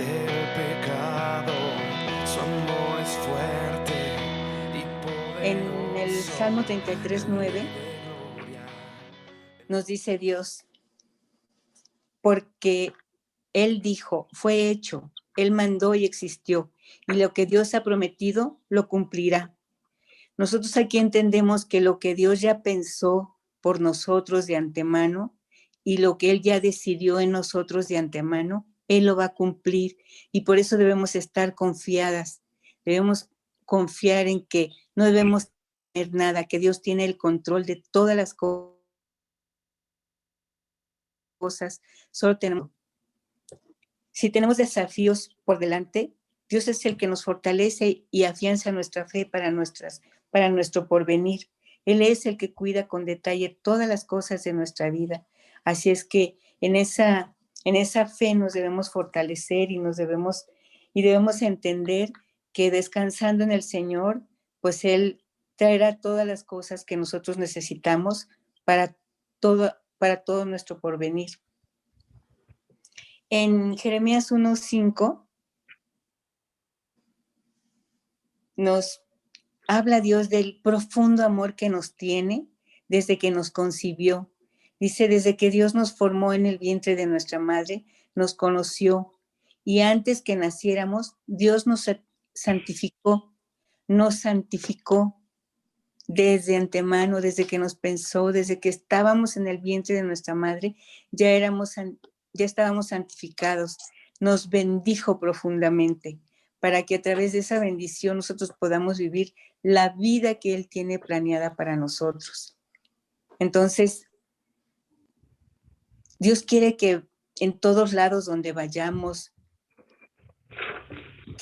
el pecado, su amor es fuerte y En el Salmo poderoso, 33:9 de gloria. nos dice Dios, porque Él dijo, fue hecho, Él mandó y existió, y lo que Dios ha prometido lo cumplirá. Nosotros aquí entendemos que lo que Dios ya pensó por nosotros de antemano y lo que Él ya decidió en nosotros de antemano, Él lo va a cumplir. Y por eso debemos estar confiadas. Debemos confiar en que no debemos tener nada, que Dios tiene el control de todas las cosas. Solo tenemos, si tenemos desafíos por delante, Dios es el que nos fortalece y afianza nuestra fe para nuestro porvenir. Él es el que cuida con detalle todas las cosas de nuestra vida. Así es que en esa fe nos debemos fortalecer y debemos entender que descansando en el Señor, pues Él traerá todas las cosas que nosotros necesitamos para todo nuestro porvenir. En Jeremías 1:5 nos habla Dios del profundo amor que nos tiene desde que nos concibió. Dice, desde que Dios nos formó en el vientre de nuestra madre, nos conoció y antes que naciéramos, Dios nos santificó desde antemano, desde que nos pensó, desde que estábamos en el vientre de nuestra madre, ya estábamos santificados, nos bendijo profundamente para que a través de esa bendición nosotros podamos vivir la vida que Él tiene planeada para nosotros. Entonces, Dios quiere que en todos lados donde vayamos,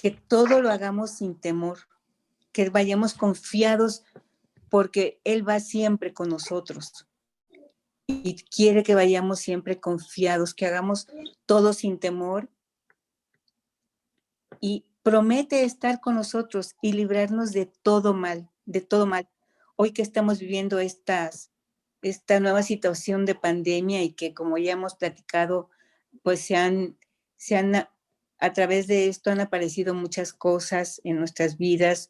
que todo lo hagamos sin temor, que vayamos confiados porque Él va siempre con nosotros. Y quiere que vayamos siempre confiados, que hagamos todo sin temor y promete estar con nosotros y librarnos de todo mal, de todo mal. Hoy que estamos viviendo esta nueva situación de pandemia y que como ya hemos platicado, pues a través de esto han aparecido muchas cosas en nuestras vidas,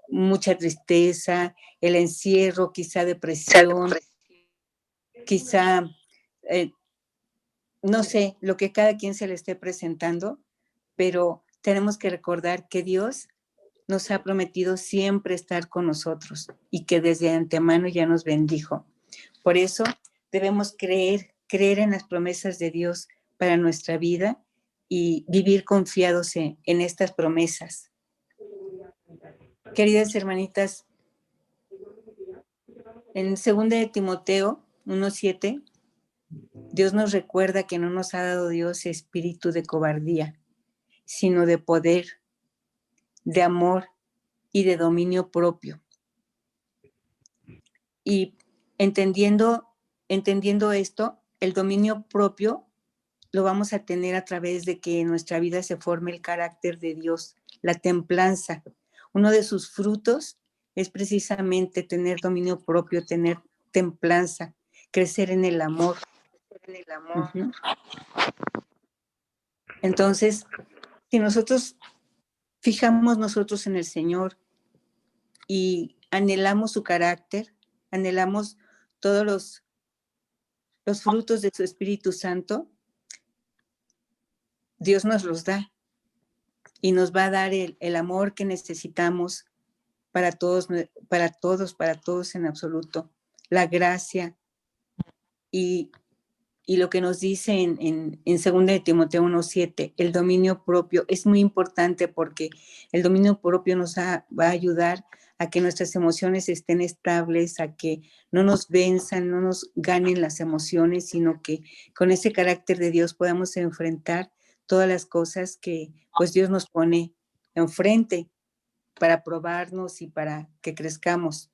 mucha tristeza, el encierro, quizá depresión, quizá no sé, lo que cada quien se le esté presentando, pero tenemos que recordar que Dios nos ha prometido siempre estar con nosotros y que desde antemano ya nos bendijo. Por eso debemos creer en las promesas de Dios para nuestra vida y vivir confiados en estas promesas. Queridas hermanitas, en 2 de Timoteo 1:7, Dios nos recuerda que no nos ha dado Dios espíritu de cobardía, sino de poder, de amor y de dominio propio. Y entendiendo esto, el dominio propio lo vamos a tener a través de que en nuestra vida se forme el carácter de Dios, la templanza. Uno de sus frutos es precisamente tener dominio propio, tener templanza, crecer en el amor. Uh-huh. Entonces, si nosotros fijamos nosotros en el Señor y anhelamos su carácter, anhelamos todos los frutos de su Espíritu Santo, Dios nos los da y nos va a dar el amor que necesitamos para todos en absoluto, la gracia y lo que nos dice en 2 de Timoteo 1:7, el dominio propio es muy importante porque el dominio propio nos va a ayudar a que nuestras emociones estén estables, a que no nos venzan, no nos ganen las emociones, sino que con ese carácter de Dios podamos enfrentar todas las cosas que pues Dios nos pone enfrente para probarnos y para que crezcamos.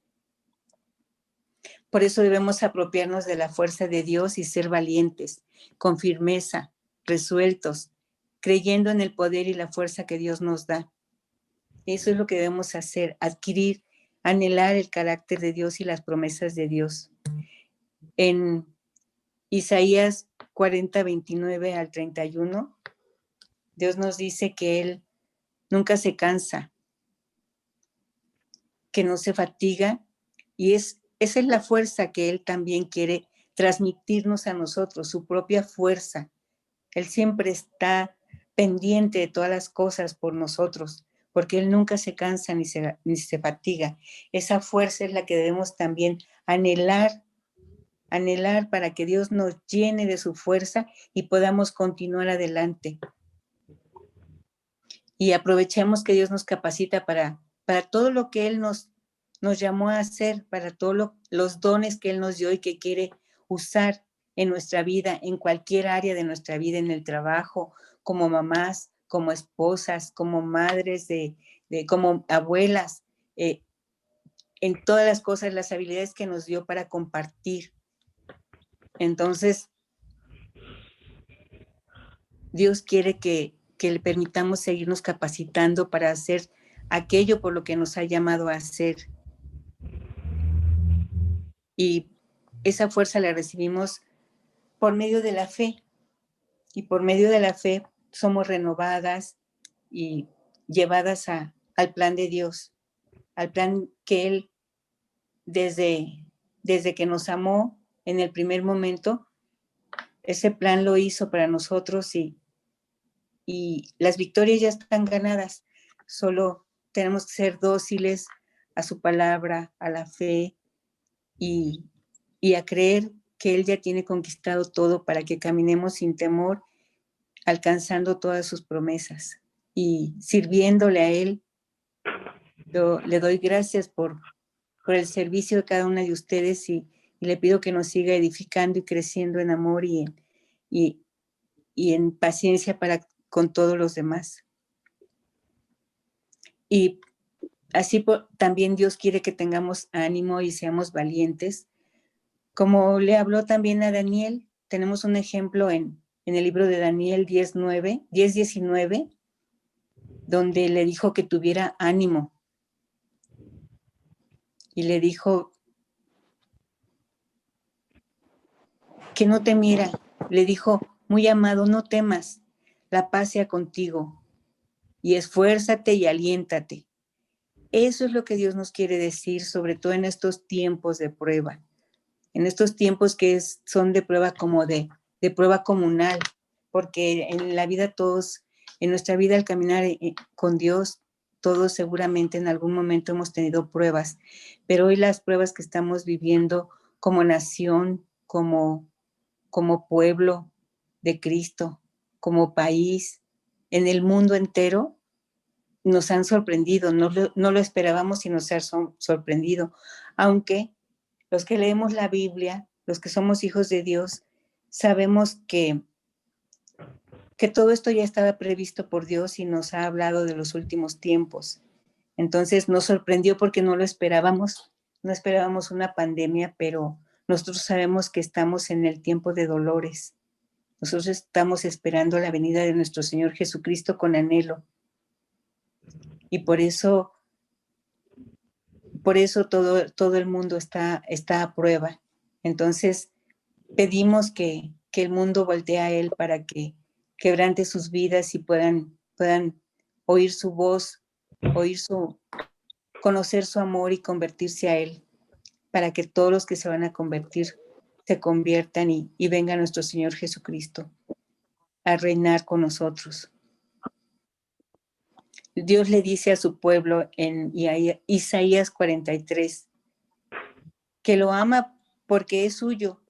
Por eso debemos apropiarnos de la fuerza de Dios y ser valientes, con firmeza, resueltos, creyendo en el poder y la fuerza que Dios nos da. Eso es lo que debemos hacer, adquirir, anhelar el carácter de Dios y las promesas de Dios. En Isaías 40:29 al 31 Dios nos dice que Él nunca se cansa, que no se fatiga, y esa es la fuerza que Él también quiere transmitirnos a nosotros, su propia fuerza. Él siempre está pendiente de todas las cosas por nosotros, porque Él nunca se cansa ni se fatiga. Esa fuerza es la que debemos también anhelar para que Dios nos llene de su fuerza y podamos continuar adelante. Y aprovechemos que Dios nos capacita para todo lo que Él nos llamó a hacer, para todos los dones que Él nos dio y que quiere usar en nuestra vida, en cualquier área de nuestra vida, en el trabajo, como mamás, como esposas, como madres, como abuelas, en todas las cosas, las habilidades que nos dio para compartir. Entonces, Dios quiere que le permitamos seguirnos capacitando para hacer aquello por lo que nos ha llamado a hacer. Y esa fuerza la recibimos por medio de la fe. Y por medio de la fe somos renovadas y llevadas al plan de Dios, al plan que Él, desde que nos amó en el primer momento, ese plan lo hizo para nosotros y las victorias ya están ganadas. Solo tenemos que ser dóciles a su palabra, a la fe y a creer que Él ya tiene conquistado todo para que caminemos sin temor, alcanzando todas sus promesas y sirviéndole a Él. Yo le doy gracias por el servicio de cada una de ustedes y le pido que nos siga edificando y creciendo en amor y en paciencia para con todos los demás. Y así también Dios quiere que tengamos ánimo y seamos valientes. Como le habló también a Daniel, tenemos un ejemplo en el libro de Daniel 10:19, donde le dijo que tuviera ánimo. Y le dijo que no temiera. Le dijo, muy amado, no temas, la paz sea contigo. Y esfuérzate y aliéntate. Eso es lo que Dios nos quiere decir, sobre todo en estos tiempos de prueba. En estos tiempos que son de prueba como de prueba comunal, porque en la vida todos, en nuestra vida al caminar con Dios, todos seguramente en algún momento hemos tenido pruebas, pero hoy las pruebas que estamos viviendo como nación, como pueblo de Cristo, como país, en el mundo entero, nos han sorprendido, no lo esperábamos y nos han sorprendido, aunque los que leemos la Biblia, los que somos hijos de Dios, sabemos que todo esto ya estaba previsto por Dios y nos ha hablado de los últimos tiempos. Entonces nos sorprendió porque no lo esperábamos, no esperábamos una pandemia, pero nosotros sabemos que estamos en el tiempo de dolores. Nosotros estamos esperando la venida de nuestro Señor Jesucristo con anhelo. Y por eso todo el mundo está a prueba. Entonces, pedimos que el mundo voltee a Él para que quebrante sus vidas y puedan oír su voz, conocer su amor y convertirse a Él, para que todos los que se van a convertir se conviertan y venga nuestro Señor Jesucristo a reinar con nosotros. Dios le dice a su pueblo en Isaías 43 que lo ama porque es suyo.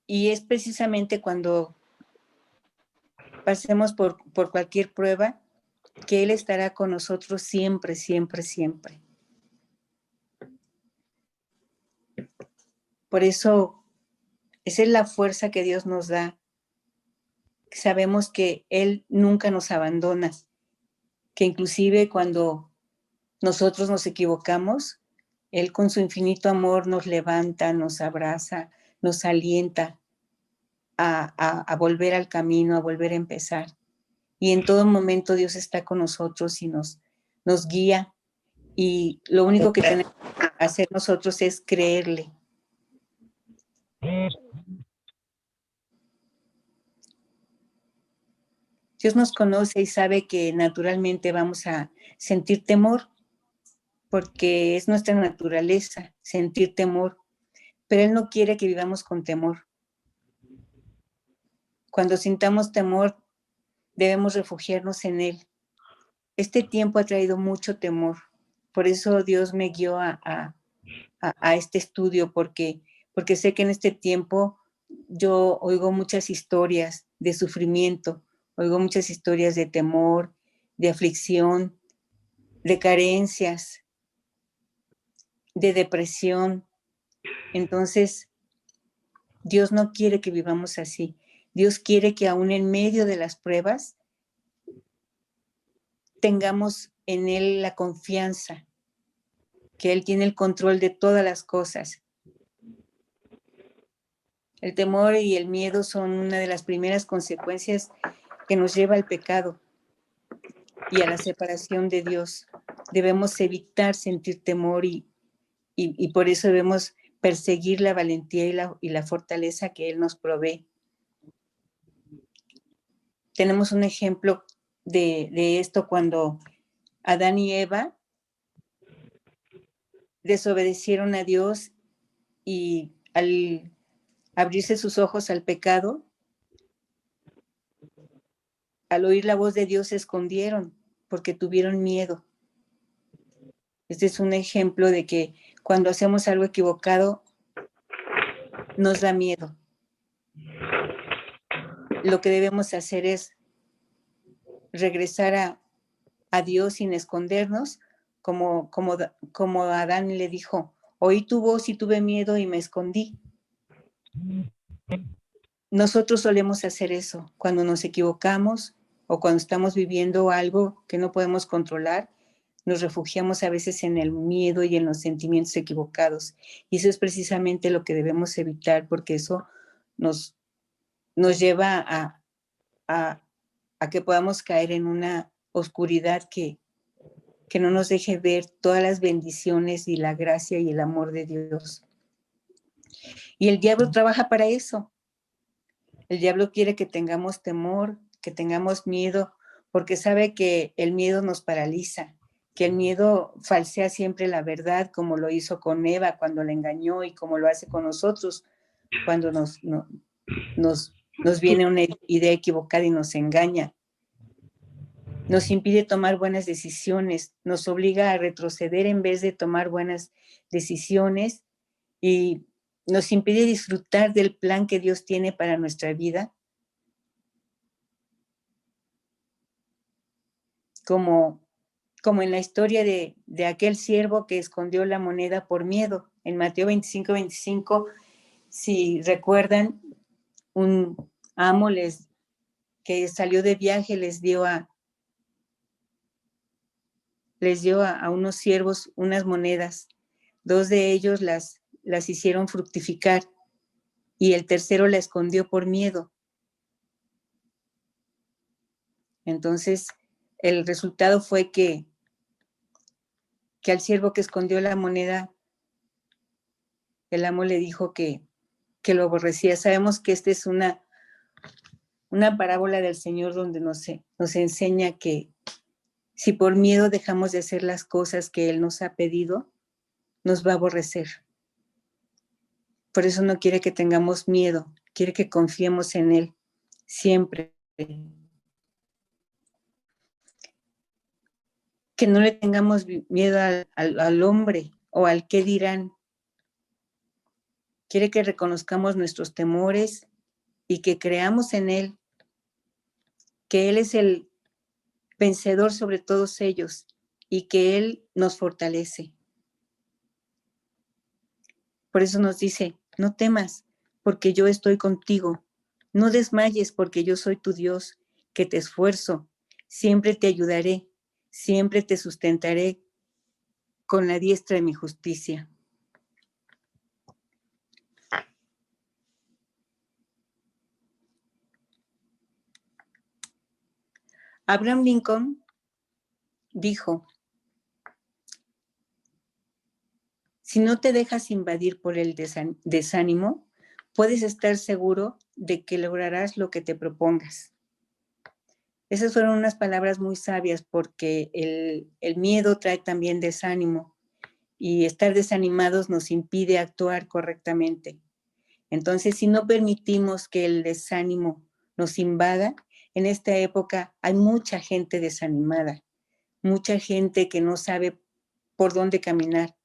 Y es precisamente cuando pasemos por cualquier prueba que Él estará con nosotros siempre, siempre, siempre. Por eso, esa es la fuerza que Dios nos da. Sabemos que Él nunca nos abandona, que inclusive cuando nosotros nos equivocamos, Él con su infinito amor nos levanta, nos abraza, nos alienta a volver al camino, a volver a empezar. Y en todo momento Dios está con nosotros y nos guía. Y lo único que tenemos que hacer nosotros es creerle. Dios nos conoce y sabe que naturalmente vamos a sentir temor, porque es nuestra naturaleza sentir temor, pero Él no quiere que vivamos con temor. Cuando sintamos temor, debemos refugiarnos en Él. Este tiempo ha traído mucho temor, por eso Dios me guió a este estudio, porque sé que en este tiempo yo oigo muchas historias de sufrimiento, oigo muchas historias de temor, de aflicción, de carencias, de depresión. Entonces, Dios no quiere que vivamos así. Dios quiere que aún en medio de las pruebas tengamos en Él la confianza, que Él tiene el control de todas las cosas. El temor y el miedo son una de las primeras consecuencias que nos lleva al pecado y a la separación de Dios. Debemos evitar sentir temor y por eso debemos perseguir la valentía y la fortaleza que Él nos provee. Tenemos un ejemplo de esto cuando Adán y Eva desobedecieron a Dios y al abrirse sus ojos al pecado, al oír la voz de Dios se escondieron porque tuvieron miedo. Este es un ejemplo de que cuando hacemos algo equivocado, nos da miedo. Lo que debemos hacer es regresar a Dios sin escondernos, como Adán le dijo, oí tu voz y tuve miedo y me escondí. Nosotros solemos hacer eso cuando nos equivocamos o cuando estamos viviendo algo que no podemos controlar. Nos refugiamos a veces en el miedo y en los sentimientos equivocados. Y eso es precisamente lo que debemos evitar, porque eso nos lleva a que podamos caer en una oscuridad que no nos deje ver todas las bendiciones y la gracia y el amor de Dios. Y el diablo trabaja para eso. El diablo quiere que tengamos temor, que tengamos miedo, porque sabe que el miedo nos paraliza, que el miedo falsea siempre la verdad, como lo hizo con Eva cuando la engañó y como lo hace con nosotros cuando nos viene una idea equivocada y nos engaña. Nos impide tomar buenas decisiones, nos obliga a retroceder en vez de tomar buenas decisiones y nos impide disfrutar del plan que Dios tiene para nuestra vida. Como en la historia de aquel siervo que escondió la moneda por miedo. En Mateo 25, si recuerdan, un amo que salió de viaje les dio a unos siervos unas monedas. 2 de ellos las hicieron fructificar y el tercero la escondió por miedo. Entonces, el resultado fue que al siervo que escondió la moneda, el amo le dijo que lo aborrecía. Sabemos que esta es una parábola del Señor donde nos enseña que si por miedo dejamos de hacer las cosas que Él nos ha pedido, nos va a aborrecer. Por eso no quiere que tengamos miedo, quiere que confiemos en Él siempre. Que no le tengamos miedo al hombre o al qué dirán. Quiere que reconozcamos nuestros temores y que creamos en Él, que Él es el vencedor sobre todos ellos y que Él nos fortalece. Por eso nos dice, no temas, porque yo estoy contigo. No desmayes, porque yo soy tu Dios, que te esfuerzo. Siempre te ayudaré, siempre te sustentaré con la diestra de mi justicia. Abraham Lincoln dijo, si no te dejas invadir por el desánimo, puedes estar seguro de que lograrás lo que te propongas. Esas fueron unas palabras muy sabias porque el miedo trae también desánimo y estar desanimados nos impide actuar correctamente. Entonces, si no permitimos que el desánimo nos invada, en esta época hay mucha gente desanimada, mucha gente que no sabe por dónde caminar.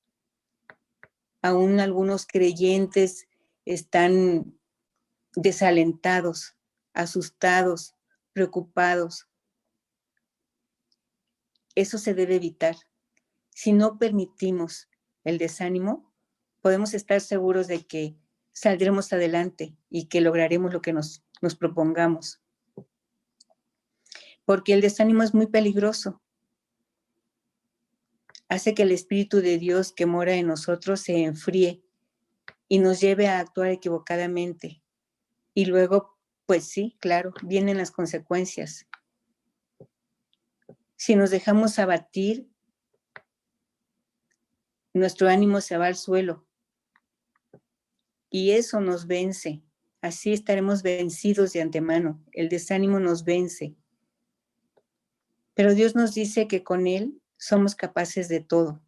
Aún algunos creyentes están desalentados, asustados, preocupados. Eso se debe evitar. Si no permitimos el desánimo, podemos estar seguros de que saldremos adelante y que lograremos lo que nos propongamos. Porque el desánimo es muy peligroso. Hace que el Espíritu de Dios que mora en nosotros se enfríe y nos lleve a actuar equivocadamente. Y luego, pues sí, claro, vienen las consecuencias. Si nos dejamos abatir, nuestro ánimo se va al suelo y eso nos vence. Así estaremos vencidos de antemano. El desánimo nos vence. Pero Dios nos dice que con Él somos capaces de todo.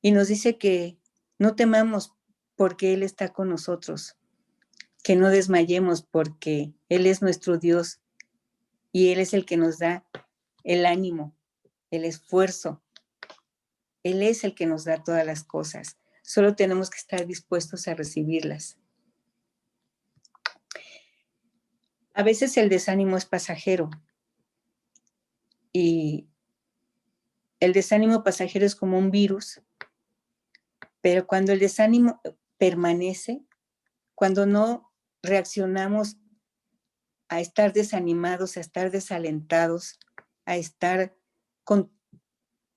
Y nos dice que no temamos porque Él está con nosotros, que no desmayemos porque Él es nuestro Dios y Él es el que nos da el ánimo, el esfuerzo. Él es el que nos da todas las cosas. Solo tenemos que estar dispuestos a recibirlas. A veces el desánimo es pasajero y el desánimo pasajero es como un virus, pero cuando el desánimo permanece, cuando no reaccionamos a estar desanimados, a estar desalentados, a estar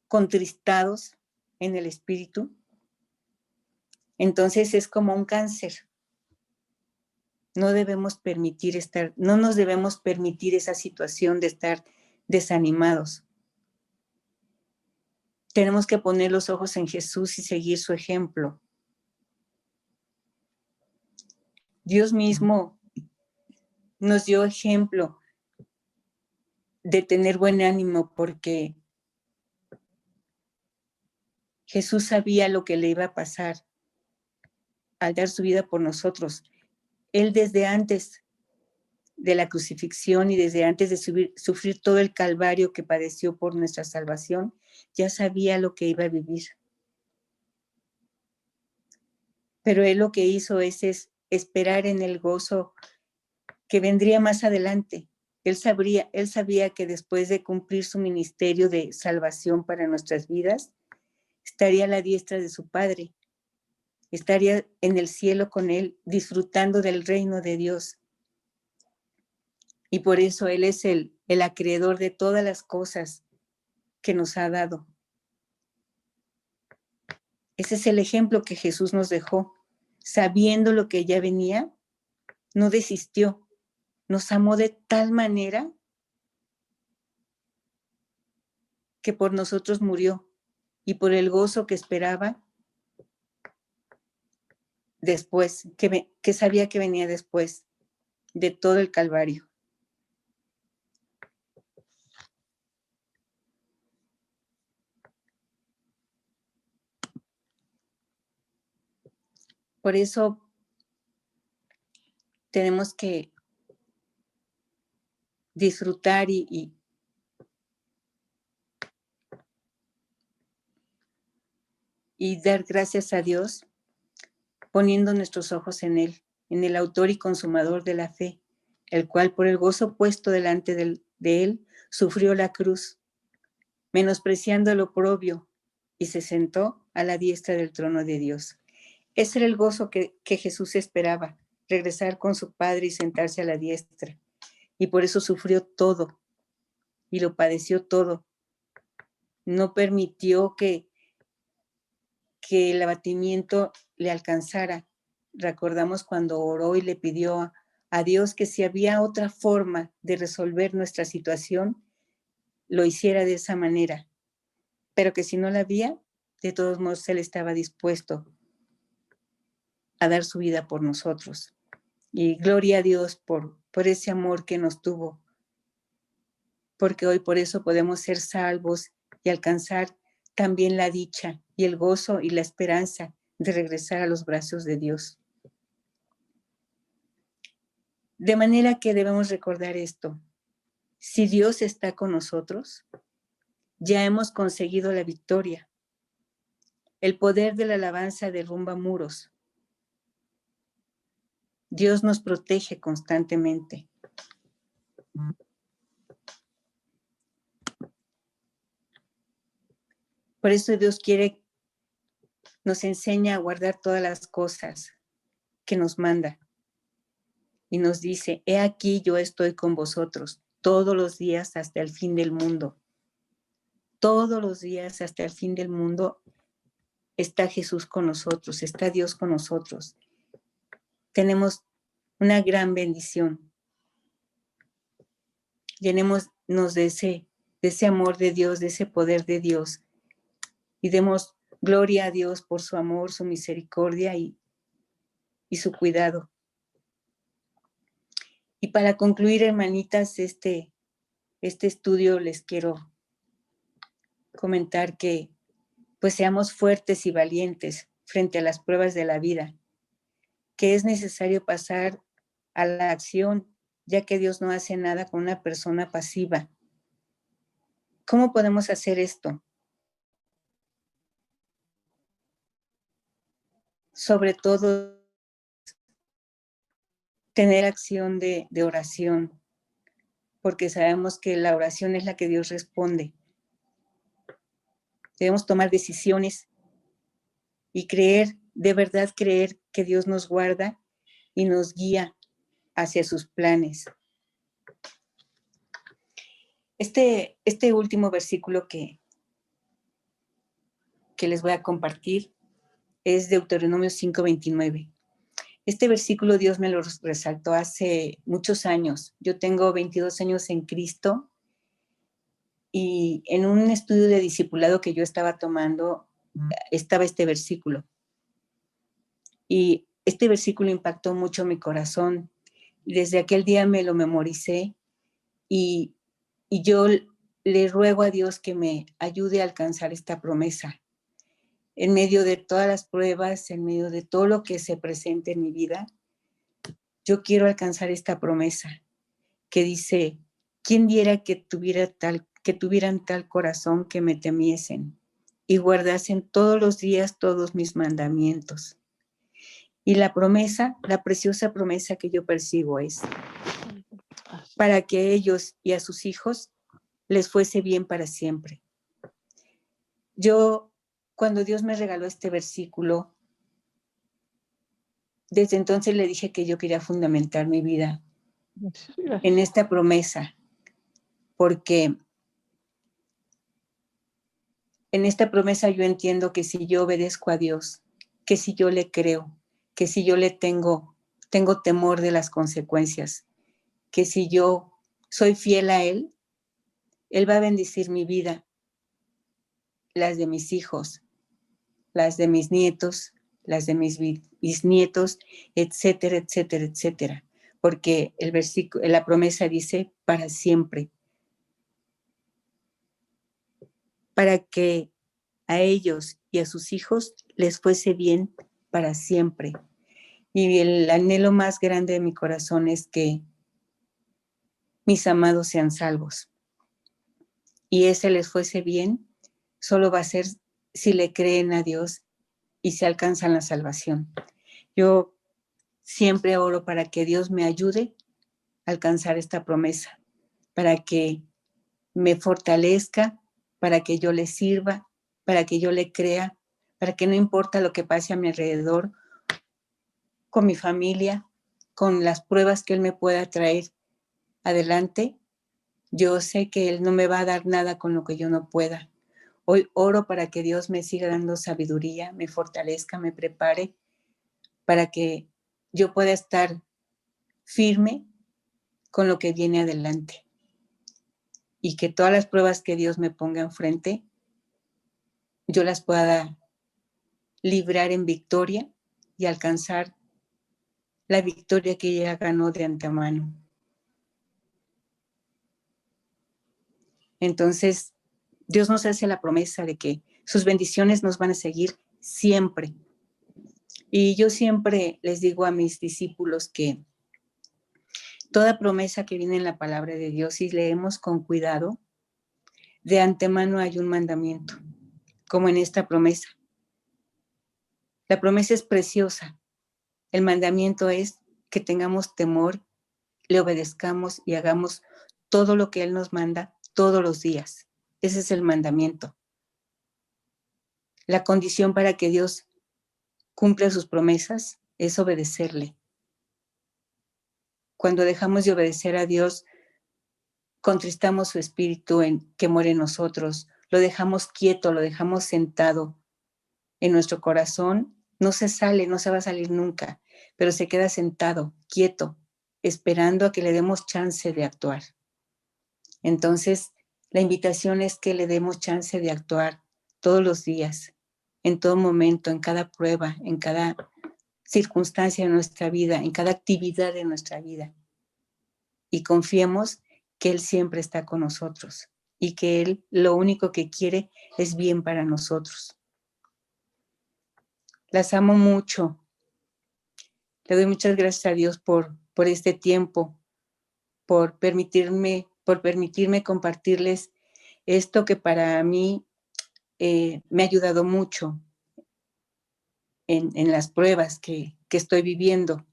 contristados en el espíritu, entonces es como un cáncer. No nos debemos permitir esa situación de estar desanimados. Tenemos que poner los ojos en Jesús y seguir su ejemplo. Dios mismo nos dio ejemplo de tener buen ánimo porque Jesús sabía lo que le iba a pasar al dar su vida por nosotros. Él desde antes de la crucifixión y desde antes de sufrir todo el calvario que padeció por nuestra salvación, ya sabía lo que iba a vivir. Pero Él lo que hizo es esperar en el gozo que vendría más adelante. Él sabía que después de cumplir su ministerio de salvación para nuestras vidas, estaría a la diestra de su Padre, estaría en el cielo con Él, disfrutando del reino de Dios. Y por eso Él es el acreedor de todas las cosas que nos ha dado. Ese es el ejemplo que Jesús nos dejó. Sabiendo lo que ya venía, no desistió. Nos amó de tal manera que por nosotros murió y por el gozo que esperaba después, que sabía que venía después de todo el Calvario. Por eso tenemos que disfrutar y dar gracias a Dios poniendo nuestros ojos en Él, en el autor y consumador de la fe, el cual por el gozo puesto delante de Él sufrió la cruz, menospreciando el oprobio, y se sentó a la diestra del trono de Dios. Ese era el gozo que Jesús esperaba, regresar con su Padre y sentarse a la diestra. Y por eso sufrió todo y lo padeció todo. No permitió que el abatimiento le alcanzara. Recordamos cuando oró y le pidió a Dios que si había otra forma de resolver nuestra situación, lo hiciera de esa manera, pero que si no la había, de todos modos Él estaba dispuesto a dar su vida por nosotros. Y gloria a Dios por ese amor que nos tuvo, porque hoy por eso podemos ser salvos y alcanzar también la dicha y el gozo y la esperanza de regresar a los brazos de Dios. De manera que debemos recordar esto: si Dios está con nosotros, ya hemos conseguido la victoria. El poder de la alabanza derrumba muros. Dios nos protege constantemente. Por eso Dios nos enseña a guardar todas las cosas que nos manda. Y nos dice: he aquí yo estoy con vosotros todos los días hasta el fin del mundo. Todos los días hasta el fin del mundo está Jesús con nosotros, está Dios con nosotros. Tenemos una gran bendición. Llenémonos de ese amor de Dios, de ese poder de Dios, y demos gloria a Dios por su amor, su misericordia y su cuidado. Y para concluir, hermanitas, este estudio, les quiero comentar que pues seamos fuertes y valientes frente a las pruebas de la vida, que es necesario pasar a la acción, ya que Dios no hace nada con una persona pasiva. ¿Cómo podemos hacer esto? Sobre todo, tener acción de oración, porque sabemos que la oración es la que Dios responde. Debemos tomar decisiones y creer, de verdad creer que Dios nos guarda y nos guía hacia sus planes. Este último versículo que les voy a compartir es Deuteronomio 5:29. Este versículo Dios me lo resaltó hace muchos años. Yo tengo 22 años en Cristo y en un estudio de discipulado que yo estaba tomando estaba este versículo. Y este versículo impactó mucho mi corazón. Desde aquel día me lo memoricé y yo le ruego a Dios que me ayude a alcanzar esta promesa. En medio de todas las pruebas, en medio de todo lo que se presente en mi vida, yo quiero alcanzar esta promesa que dice: ¿quién diera que tuvieran tal corazón que me temiesen y guardasen todos los días todos mis mandamientos? Y la promesa, la preciosa promesa que yo percibo es para que ellos y a sus hijos les fuese bien para siempre. Yo, cuando Dios me regaló este versículo, desde entonces le dije que yo quería fundamentar mi vida en esta promesa, porque en esta promesa yo entiendo que si yo obedezco a Dios, que si yo le creo, que si yo le tengo temor de las consecuencias, que si yo soy fiel a Él, Él va a bendecir mi vida, las de mis hijos, las de mis nietos, las de mis bisnietos, etcétera, etcétera, etcétera. Porque la promesa dice para siempre. Para que a ellos y a sus hijos les fuese bien para siempre. Y el anhelo más grande de mi corazón es que mis amados sean salvos. Y ese les fuese bien, solo va a ser si le creen a Dios y se alcanzan la salvación. Yo siempre oro para que Dios me ayude a alcanzar esta promesa, para que me fortalezca, para que yo le sirva, para que yo le crea, para que no importa lo que pase a mi alrededor, con mi familia, con las pruebas que Él me pueda traer adelante, yo sé que Él no me va a dar nada con lo que yo no pueda. Hoy oro para que Dios me siga dando sabiduría, me fortalezca, me prepare, para que yo pueda estar firme con lo que viene adelante. Y que todas las pruebas que Dios me ponga enfrente, yo las pueda librar en victoria y alcanzar la victoria que ella ganó de antemano. Entonces, Dios nos hace la promesa de que sus bendiciones nos van a seguir siempre. Y yo siempre les digo a mis discípulos que toda promesa que viene en la palabra de Dios, si leemos con cuidado, de antemano hay un mandamiento, como en esta promesa. La promesa es preciosa. El mandamiento es que tengamos temor, le obedezcamos y hagamos todo lo que Él nos manda todos los días. Ese es el mandamiento. La condición para que Dios cumpla sus promesas es obedecerle. Cuando dejamos de obedecer a Dios, contristamos su espíritu que muere en nosotros, lo dejamos quieto, lo dejamos sentado en nuestro corazón, no se sale, no se va a salir nunca, pero se queda sentado, quieto, esperando a que le demos chance de actuar. Entonces, la invitación es que le demos chance de actuar todos los días, en todo momento, en cada prueba, en cada circunstancia de nuestra vida, en cada actividad de nuestra vida. Y confiemos que Él siempre está con nosotros y que Él lo único que quiere es bien para nosotros. Las amo mucho. Le doy muchas gracias a Dios por este tiempo, por permitirme compartirles esto que para mí me ha ayudado mucho en las pruebas que estoy viviendo.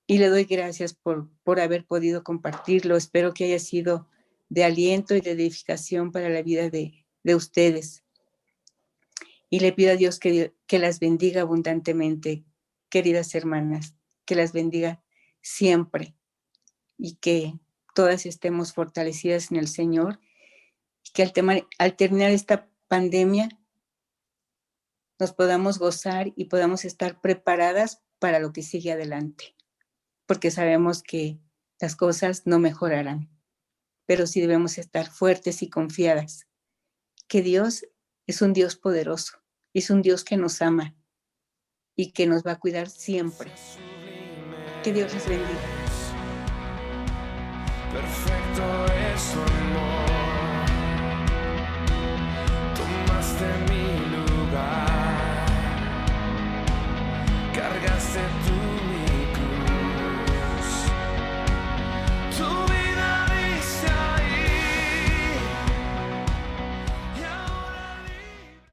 Y le doy gracias por haber podido compartirlo. Espero que haya sido de aliento y de edificación para la vida de ustedes. Y le pido a Dios que las bendiga abundantemente, queridas hermanas, que las bendiga siempre y que todas estemos fortalecidas en el Señor y que al terminar esta pandemia nos podamos gozar y podamos estar preparadas para lo que sigue adelante, porque sabemos que las cosas no mejorarán, pero sí debemos estar fuertes y confiadas, que Dios es un Dios poderoso, es un Dios que nos ama y que nos va a cuidar siempre. Que Dios les bendiga. Perfecto es su amor.